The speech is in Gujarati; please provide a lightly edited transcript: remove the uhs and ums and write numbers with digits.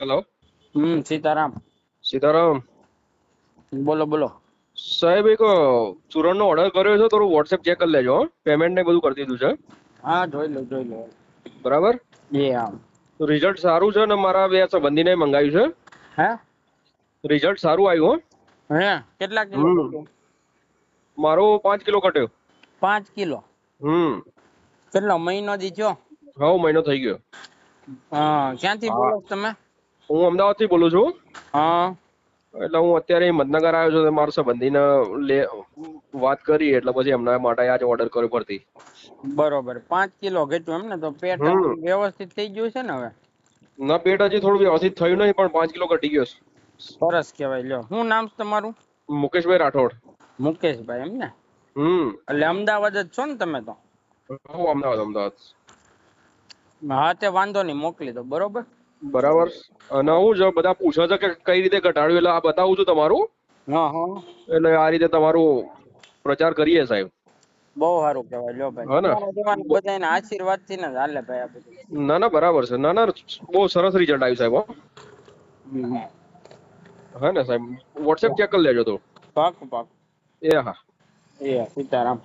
હેલો. સીતારામ. સીતારામ. બોલો બોલો. સાહેબ એક ચૂરણનો ઓર્ડર કર્યો છે, થોડું વોટ્સએપ ચેક કરી લેજો. પેમેન્ટ ને બધું કરી દીધું છે. હા, જોઈ લો. બરાબર. આમ. રિઝલ્ટ સારું છે ને મારા બે સંબંધીને મંગાવ્યું હે છે. રિઝલ્ટ સારું આવ્યું. હે કેટલા કિલો હમ કટ્યો? મારો 5 કિલો કટ્યો. 5 કિલો. કેટલો મહિનો દીધો? હા, મહિનો થઈ ગયો. ક્યાંથી હા, બોલો છો તમે? હું અમદાવાદ થી બોલું છું. હા. એટલે હું અત્યારે મતનગર આવ્યો છું. મારા સંબંધીને વાત કરી એટલે પછી એમના માટે આજે ઓર્ડર કર્યો ફરતી. બરોબર. 5 કિલો ઘટ્યું એમ ને? તો પેટ હમ વ્યવસ્થિત થઈ ગયું છે ને હવે? ના, પેટ હજી થોડું વ્યવસ્થિત થયું નહીં, પણ 5 કિલો ઘટી ગયો છે. સરસ કહેવાય. લ્યો, શું નામ છે તમારું? મુકેશભાઈ રાઠોડ. મુકેશભાઈ એમ ને? હમ એટલે અમદાવાદ જ છો ને તમે તો? હું અમદાવાદ. હા, તે વાંધો નહીં, મોકલી દો. બરોબર. બરાબર. અને હું જો બધા પૂછે છે કે કઈ રીતે ઘટાડ્યું, એટલે આ બતાવું છું તમારું. હા હા. એટલે આ રીતે તમારું પ્રચાર કરીએ સાહેબ. બહુ સારું કહેવાય. લ્યો ભાઈ, હા ને. તમારા જેવાના બધાના આશીર્વાદ થી ને જ હાલે ભાઈ આ બધું. ના ના, બરાબર છે. ના ના, બહુ સરસ રિઝલ્ટ આવ્યું સાહેબ. હો. હા ને સાહેબ, વોટ્સએપ ચેક કરી લેજો તો. પાકું પાકું. એ હા. સીતારામ.